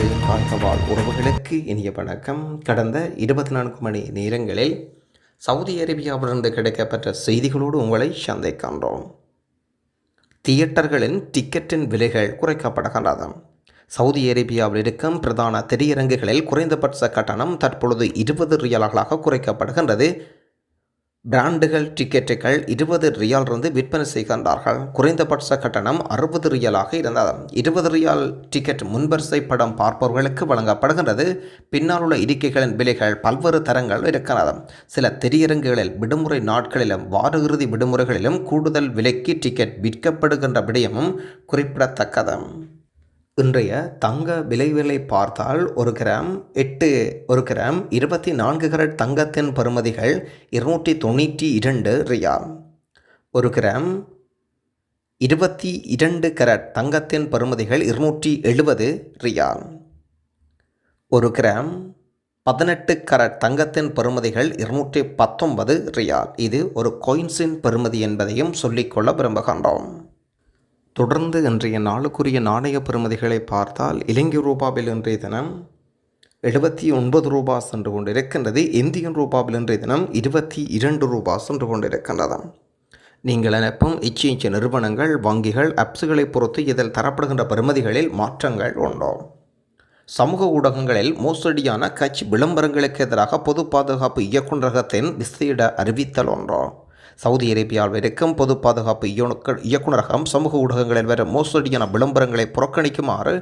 தமிழின் வாழ்க்கவாழ் உறவுகளுக்கு இனிய வணக்கம். கடந்த 24 மணி நேரங்களில் சவுதி அரேபியாவிலிருந்து கிடைக்கப்பெற்ற செய்திகளோடு உங்களை சந்திக்கின்றோம். தியேட்டர்களின் டிக்கெட்டின் விலைகள் குறைக்கப்படுகின்றது. சவுதி அரேபியாவில் இருக்கும் பிரதான திரையரங்குகளில் குறைந்தபட்ச கட்டணம் தற்பொழுது 20 ரியால்களாக குறைக்கப்படுகின்றது. பிராண்டுகள் டிக்கெட்டுகள் 20 ரியாலிருந்து விற்பனை செய்கின்றார்கள். குறைந்தபட்ச கட்டணம் 60 ரியாலாக இருந்தது. 20 ரியால் டிக்கெட் முன்வரிசை படம் பார்ப்பவர்களுக்கு வழங்கப்படுகின்றது. பின்னால் உள்ள இருக்கைகளின் விலைகள் பல்வேறு தரங்கள் இருக்கிறது. சில திரையரங்குகளில் விடுமுறை நாட்களிலும் வார இறுதி விடுமுறைகளிலும் கூடுதல் விலைக்கு டிக்கெட் விற்கப்படுகின்ற விடயமும் குறிப்பிடத்தக்கது. இன்றைய தங்க விலைகளை பார்த்தால் ஒரு கிராம் 24 கரட் தங்கத்தின் பெறுமதிகள் 292 ரியால். ஒரு கிராம் 22 கரட் தங்கத்தின் பெறுமதிகள் 270 ரியால். ஒரு கிராம் 18 கரட் தங்கத்தின் பெறுமதிகள் 219 ரியால். இது ஒரு காயின்ஸின் பெறுமதி என்பதையும் சொல்லிக்கொள்ள விரும்புகின்றோம். தொடர்ந்து இன்றைய நாளுக்குரிய நாணய பெறுமதிகளை பார்த்தால் இலங்கை ரூபாவில் இன்றைய தினம் 79 ரூபா சென்று கொண்டிருக்கின்றது. இந்தியன் ரூபாவில் இன்றைய தினம் 22 ரூபா சென்று கொண்டிருக்கின்றது. நீங்கள் அனுப்பும் இச்சை நிறுவனங்கள் வங்கிகள் ஆப்ஸுகளை பொறுத்து இதில் தரப்படுகின்ற பெறுமதிகளில் மாற்றங்கள் உண்டோ. சமூக ஊடகங்களில் மோசடியான கட்சி விளம்பரங்களுக்கு எதிராக பொது பாதுகாப்பு இயக்குநரகத்தின் விசேட அறிவித்தல் ஒன்றோ. சவுதி அரேபியாவில் இருக்கும் பொது பாதுகாப்பு இயக்குநரகம் சமூக ஊடகங்களில் வரும் மோசடியான விளம்பரங்களை புறக்கணிக்குமாறு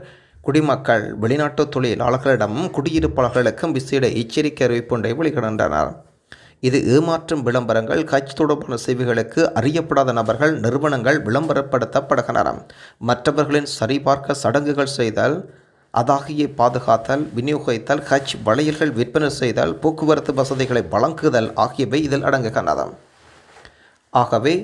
குடிமக்கள் வெளிநாட்டு தொழிலாளர்களிடமும் குடியிருப்பாளர்களுக்கும் விசேட எச்சரிக்கை அறிவிப்பொன்றை வெளியிடுகின்றனர். இது ஏமாற்றும் விளம்பரங்கள் கட்சி தொடர்பான சேவைகளுக்கு அறியப்படாத நபர்கள் நிறுவனங்கள் விளம்பரப்படுத்தப்படுகின்றன. மற்றவர்களின் சரிபார்க்க சடங்குகள் செய்தல், அதாகியை பாதுகாத்தல், விநியோகித்தல், ஹஜ் வளையல்கள் விற்பனை செய்தல், போக்குவரத்து வசதிகளை வழங்குதல் ஆகியவை இதில் அடங்குகின்றன. ஆகவே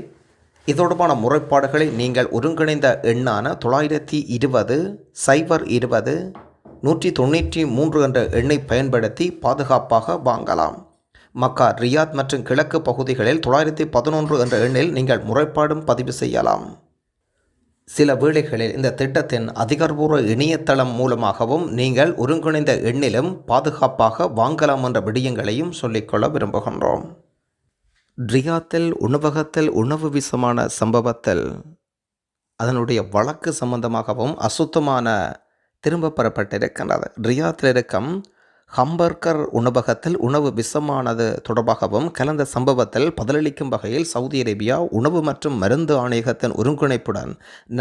இதோடுமான முறைப்பாடுகளை நீங்கள் ஒருங்கிணைந்த எண்ணான 920-020-193 என்ற எண்ணை பயன்படுத்தி பாதுகாப்பாக வாங்கலாம். மக்கா, ரியாத் மற்றும் கிழக்கு பகுதிகளில் 911 என்ற எண்ணில் நீங்கள் முறைப்பாடும் பதிவு செய்யலாம். சில வேளைகளில் இந்த திட்டத்தின் அதிகாரப்பூர்வ இணையதளம் மூலமாகவும் நீங்கள் ஒருங்கிணைந்த எண்ணிலும் பாதுகாப்பாக வாங்கலாம் என்ற விடயங்களையும் சொல்லிக்கொள்ள விரும்புகின்றோம். ரியாத்தில் உணவகத்தில் உணவு விஷமான சம்பவத்தில் அதனுடைய வழக்கு சம்பந்தமாகவும் அசுத்தமான திரும்ப பெறப்பட்டிருக்கின்றது. ரியாத்தில் இருக்கும் ஹம்பர்கர் உணவகத்தில் உணவு விஷமானது தொடர்பாகவும் கலந்த சம்பவத்தில் பதிலளிக்கும் வகையில் சவுதி அரேபியா உணவு மற்றும் மருந்து ஆணையகத்தின் ஒருங்கிணைப்புடன்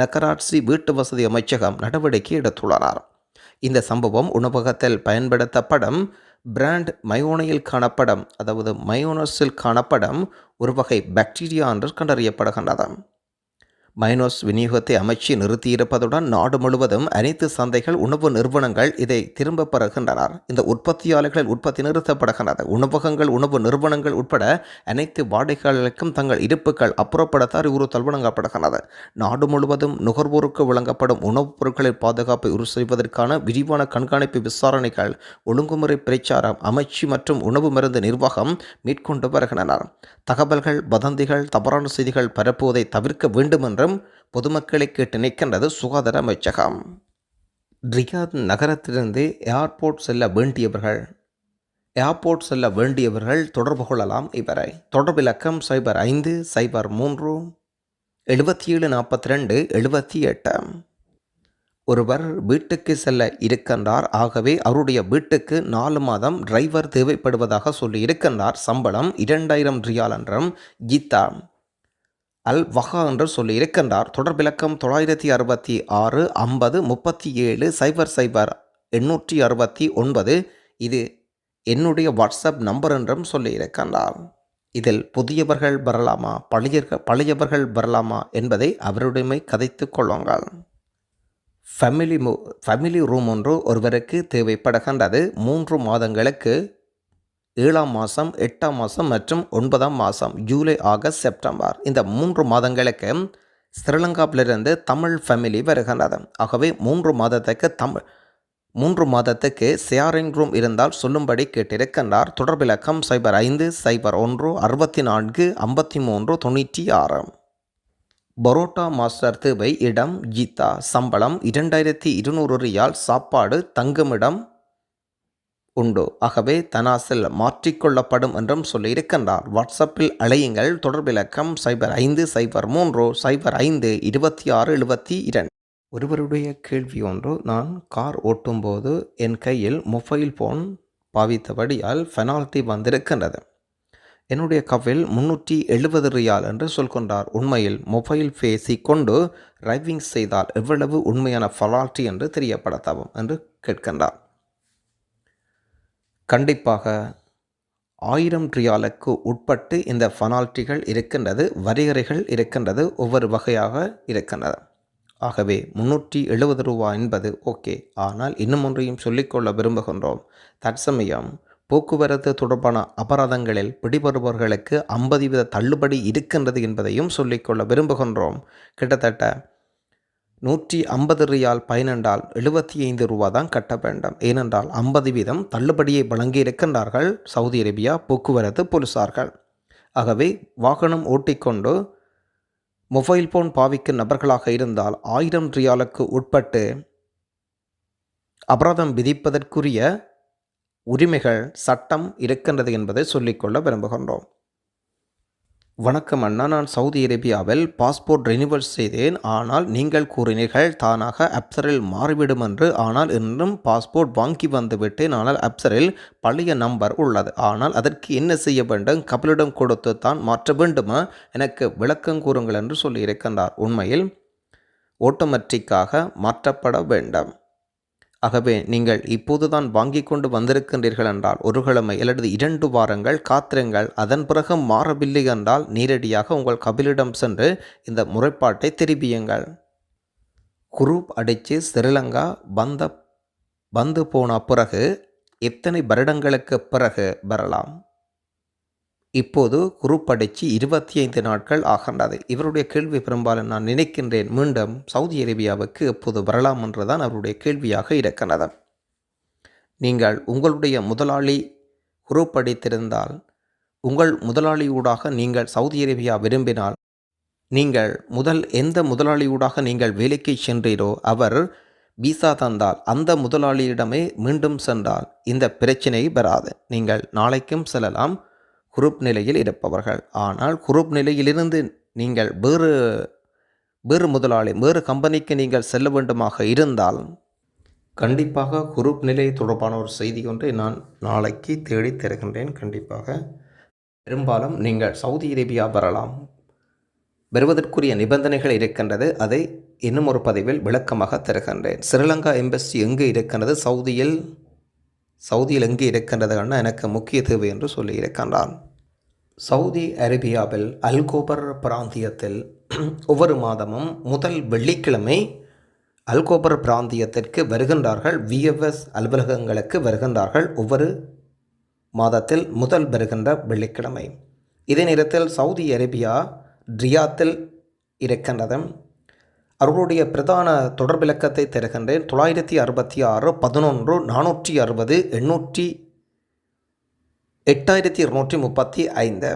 நகராட்சி வீட்டு வசதி அமைச்சகம் நடவடிக்கை எடுத்துள்ளனர். இந்த சம்பவம் உணவகத்தில் பயன்படுத்தப்படும் பிராண்ட் மயோனையில் காணப்படும், அதாவது மயோனஸில் காணப்படும் ஒரு வகை பாக்டீரியா என்று கண்டறியப்படுகின்றது. மைனோஸ் விநியோகத்தை அமைச்சு நிறுத்தியிருப்பதுடன் நாடு முழுவதும் அனைத்து சந்தைகள் உணவு நிறுவனங்கள் இதை திரும்ப பெறுகின்றனர். இந்த உற்பத்தியாளர்களில் உற்பத்தி நிறுத்தப்படுகின்றது. உணவகங்கள் உணவு நிறுவனங்கள் உட்பட அனைத்து வாடிக்கையாளர்களுக்கும் தங்கள் இருப்புகள் அப்புறப்படுத்த அறிவுறுத்தல் வழங்கப்படுகின்றது. நாடு முழுவதும் நுகர்வோருக்கு வழங்கப்படும் உணவுப் பொருட்களின் பாதுகாப்பை உறுதி செய்வதற்கான விரிவான கண்காணிப்பு விசாரணைகள் ஒழுங்குமுறை பிரச்சாரம் அமைச்சு மற்றும் உணவு மருந்து நிர்வாகம் மேற்கொண்டு வருகின்றனர். தகவல்கள், வதந்திகள், தவறான செய்திகள் பரப்புவதை தவிர்க்க வேண்டும் என்றும் பொதுமக்களை கேட்டு நிற்கின்றது சுகாதார அமைச்சகம். ரியாத் நகரத்திலிருந்து ஏர்போர்ட் செல்ல வேண்டியவர்கள் தொடர்பு கொள்ளலாம். இவரை தொடர்பிலக்கம் 05-37742-78. ஒருவர் வீட்டுக்கு செல்ல இருக்கின்றார். ஆகவே அவருடைய வீட்டுக்கு 4 மாதம் டிரைவர் தேவைப்படுவதாக சொல்லி இருக்கின்றார். சம்பளம் 2000 ரியால் என்றும் ஜித்தா அல் வஹா என்று சொல்லி இருக்கின்றார். தொடர்பிலக்கம் 966-50-37-00869. இது என்னுடைய வாட்ஸ்அப் நம்பர் என்றும் சொல்லி இருக்கின்றார். இதில் புதியவர்கள் வரலாமா, பழையவர்கள் வரலாமா என்பதை அவருடைமை கதைத்து கொள்ளுங்கள். ஃபேமிலி ரூம் ஒன்று ஒருவருக்கு தேவைப்படுகின்றது. 3 மாதங்களுக்கு 7ஆம் மாதம், 8ஆம் மாதம் மற்றும் 9ஆம் மாதம், ஜூலை, ஆகஸ்ட், செப்டம்பர். இந்த 3 மாதங்களுக்கு ஸ்ரீலங்காவிலிருந்து தமிழ் ஃபேமிலி வருகின்றது. ஆகவே 3 மாதத்துக்கு ஷேரிங் ரூம் இருந்தால் சொல்லும்படி கேட்டிருக்கின்றார். தொடர்பிலக்கம் 05-01-64-53-96. பரோட்டா மாஸ்டர் தேவை, இடம் ஜித்தா, சம்பளம் 2200 ரியால், சாப்பாடு தங்குமிடம் உண்டு, ஆகவே தனாசில் மாற்றிக்கொள்ளப்படும் என்றும் சொல்லியிருக்கின்றார். வாட்ஸ்அப்பில் அழையுங்கள். தொடர்பிலக்கம் 0503-052672. ஒருவருடைய கேள்வி ஒன்று: நான் கார் ஓட்டும்போது என் கையில் மொபைல் போன் பாவித்தபடியால் பெனால்டி வந்திருக்கின்றது. என்னுடைய கவில் 370 ரியால் என்று சொல்கின்றார். உண்மையில் மொபைல் பேசி கொண்டு டிரைவிங் செய்தால் எவ்வளவு உண்மையான பெனால்டி என்று தெரியப்படுத்தவும் என்று கேட்கின்றார். கண்டிப்பாக 1000 ரியாலுக்கு உட்பட்டு இந்த பெனால்ட்டிகள் இருக்கின்றது, வரையறைகள் இருக்கின்றது, ஒவ்வொரு வகையாக இருக்கின்றது. ஆகவே 370 ரூபா என்பது ஓகே. ஆனால் இன்னும் ஒன்றையும் சொல்லிக்கொள்ள விரும்புகின்றோம். தற்சமயம் போக்குவரத்து தொடர்பான அபராதங்களில் பிடிபடுபவர்களுக்கு 50% தள்ளுபடி இருக்கின்றது என்பதையும் சொல்லிக்கொள்ள விரும்புகின்றோம். கிட்டத்தட்ட 150 ரியால் பயன் என்றால் 75 ரூபா தான் கட்ட வேண்டும். ஏனென்றால் 50% தள்ளுபடியை வழங்கியிருக்கின்றார்கள் சவுதி அரேபியா போக்குவரத்து போலீசார்கள். ஆகவே வாகனம் ஓட்டிக்கொண்டு மொபைல் போன் பாவிக்கும் நபர்களாக இருந்தால் 1000 ரியாலுக்கு உட்பட்டு அபராதம் விதிப்பதற்குரிய உரிமைகள் சட்டம் இருக்கின்றது என்பதை சொல்லிக்கொள்ள விரும்புகின்றோம். வணக்கம் அண்ணா, நான் சவுதி அரேபியாவில் பாஸ்போர்ட் ரினிவல் செய்தேன். ஆனால் நீங்கள் கூறினீர்கள் தானாக அப்சரில் மாறிவிடும் என்று. ஆனால் இன்னும் பாஸ்போர்ட் வாங்கி வந்துவிட்டேன். ஆனால் அப்சரில் பழைய நம்பர் உள்ளது. ஆனால் அதற்கு என்ன செய்ய வேண்டும்? கபிலிடம் கொடுத்து தான் மாற்ற வேண்டுமா? எனக்கு விளக்கம் கூறுங்கள் என்று சொல்லியிருக்கின்றார். உண்மையில் ஆட்டோமேட்டிக்காக மாற்றப்பட வேண்டும். ஆகவே நீங்கள் இப்போதுதான் வாங்கி கொண்டு வந்திருக்கின்றீர்கள் என்றால் ஒரு கிழமை அல்லது 2 வாரங்கள் காத்திருங்கள். அதன் பிறகு மாறவில்லை என்றால் நேரடியாக உங்கள் கபிலிடம் சென்று இந்த முறைப்பாட்டை தெரிவியுங்கள். குரூப் அடித்து ஸ்ரீலங்கா வந்து போன பிறகு எத்தனை வருடங்களுக்கு பிறகு வரலாம்? இப்போது குரூப் அடித்து 25 நாட்கள் ஆகின்றது. இவருடைய கேள்வி பெரும்பாலும் நான் நினைக்கின்றேன் மீண்டும் சவுதி அரேபியாவுக்கு எப்போது வரலாம் என்றுதான் அவருடைய கேள்வியாக இருக்கின்றது. நீங்கள் உங்களுடைய முதலாளி குரூப் அடித்திருந்தால், உங்கள் முதலாளியூடாக நீங்கள் சவுதி அரேபியா விரும்பினால், நீங்கள் எந்த முதலாளியூடாக நீங்கள் வேலைக்கு சென்றீரோ அவர் விசா தந்தால் அந்த முதலாளியிடமே மீண்டும் சென்றால் இந்த பிரச்சனை வராது. நீங்கள் நாளைக்கும் செல்லலாம் குரூப் நிலையில் இருப்பவர்கள். ஆனால் குரூப் நிலையிலிருந்து நீங்கள் வேறு முதலாளி வேறு கம்பெனிக்கு நீங்கள் செல்ல வேண்டுமாக இருந்தால் கண்டிப்பாக குரூப் நிலை தொடர்பான ஒரு செய்தி ஒன்றை நான் நாளைக்கு தேடி தருகின்றேன். கண்டிப்பாக பெரும்பாலும் நீங்கள் சவுதி அரேபியா வரலாம். வருவதற்குரிய நிபந்தனைகள் இருக்கின்றது. அதை இன்னும் ஒரு பதிவில் விளக்கமாக தருகின்றேன். ஸ்ரீலங்கா எம்பசி எங்கு இருக்கின்றது, சவுதியில் எங்கு இருக்கின்றது என எனக்கு முக்கிய தேவை என்று சொல்லியிருக்கின்றான். சவுதி அரேபியாவில் அல்கோபர் பிராந்தியத்தில் ஒவ்வொரு மாதமும் முதல் வெள்ளிக்கிழமை அல்கோபர் பிராந்தியத்திற்கு வருகின்றார்கள். VFS அலுவலகங்களுக்கு வருகின்றார்கள் ஒவ்வொரு மாதத்தில் முதல் வருகின்ற வெள்ளிக்கிழமை. இதே நேரத்தில் சவுதி அரேபியா ரியாத்தில் இருக்கின்றது. அவர்களுடைய பிரதான தொடர்பிலக்கத்தை தருகின்றேன். 966 11 460 8235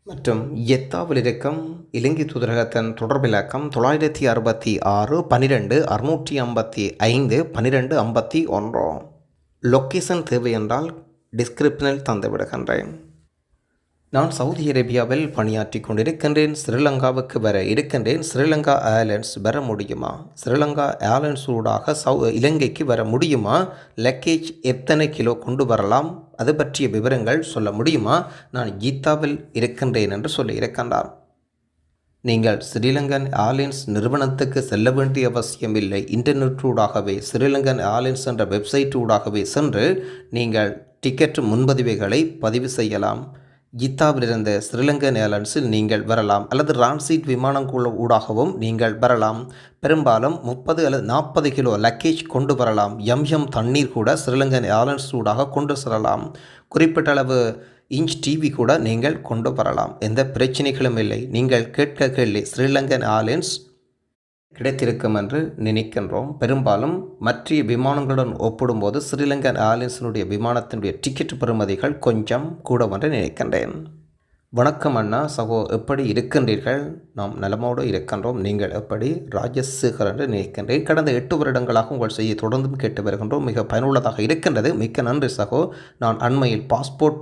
மற்றும் எத்தாவில் இருக்கும் இலங்கை தூதரகத்தின் தொடர்பிலக்கம் 966 12 655 1251. லொக்கேஷன் தேவை என்றால் டிஸ்கிரிப்ஷனில் தந்து விடுகின்றேன். நான் சவுதி அரேபியாவில் பணியாற்றி கொண்டிருக்கின்றேன். ஸ்ரீலங்காவுக்கு வர இருக்கின்றேன். ஸ்ரீலங்கா ஏர்லைன்ஸ் வர முடியுமா? ஸ்ரீலங்கா ஏர்லைன்ஸ் ஊடாக இலங்கைக்கு வர முடியுமா? லக்கேஜ் எத்தனை கிலோ கொண்டு வரலாம்? அது பற்றிய விவரங்கள் சொல்ல முடியுமா? நான் ஜித்தாவில் இருக்கின்றேன் என்று சொல்லி இருக்கின்றார். நீங்கள் ஸ்ரீலங்கன் ஏர்லைன்ஸ் நிறுவனத்துக்கு செல்ல வேண்டிய அவசியம் இல்லை. இன்டர்நெட் ஊடாகவே ஸ்ரீலங்கன் ஏர்லைன்ஸ் என்ற வெப்சைட் ஊடாகவே சென்று நீங்கள் டிக்கெட் முன்பதிவுகளை பதிவு செய்யலாம். ஜித்தாவிலிருந்து ஸ்ரீலங்கன் ஏர்லைன்ஸில் நீங்கள் வரலாம் அல்லது ரான்சீட் விமானங்கள் ஊடாகவும் நீங்கள் வரலாம். பெரும்பாலும் 30 அல்லது 40 கிலோ லக்கேஜ் கொண்டு வரலாம். எம் தண்ணீர் கூட ஸ்ரீலங்கன் ஏர்லைன்ஸ் ஊடாக கொண்டு செல்லலாம். குறிப்பிட்ட அளவு இன்ச் டிவி கூட நீங்கள் கொண்டு வரலாம். எந்த பிரச்சனைகளும் இல்லை. நீங்கள் கேட்க கேள்வி ஸ்ரீலங்கன் ஏர்லைன்ஸ் கிடைத்திருக்கும் என்று நினைக்கின்றோம். பெரும்பாலும் மற்ற விமானங்களுடன் ஒப்பிடும்போது ஸ்ரீலங்கன் ஏர்லைன்ஸினுடைய விமானத்தினுடைய டிக்கெட் பெறுமதிகள் கொஞ்சம் கூட என்று நினைக்கின்றேன். வணக்கம் அண்ணா சகோ, எப்படி இருக்கின்றீர்கள்? நாம் நலமோடு இருக்கின்றோம். நீங்கள் எப்படி? ராஜசேகர் என்று நினைக்கின்றேன். கடந்த 8 வருடங்களாக உங்கள் செய்தி தொடர்ந்தும் கேட்டு வருகின்றோம். மிக பயனுள்ளதாக இருக்கின்றது. மிக்க நன்றி சகோ. நான் அண்மையில் பாஸ்போர்ட்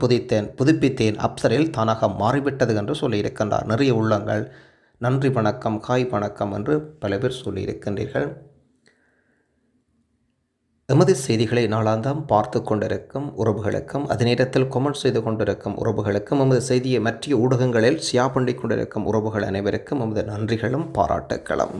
புதுப்பித்தேன். அப்சரில் தானாக மாறிவிட்டது என்று சொல்லியிருக்கின்றார். நிறைய உள்ளங்கள் நன்றி வணக்கம், காய் வணக்கம் என்று பல பேர் சொல்லியிருக்கின்றீர்கள். எமது செய்திகளை நாளாந்தம் பார்த்து கொண்டிருக்கும் உறவுகளுக்கும், அதே நேரத்தில் கமெண்ட் செய்து கொண்டிருக்கும் உறவுகளுக்கும், எமது செய்தியை மற்ற ஊடகங்களில் ஷேர் பண்ணி கொண்டிருக்கும் உறவுகள் அனைவருக்கும் எமது நன்றிகளும் பாராட்டுக்களும்.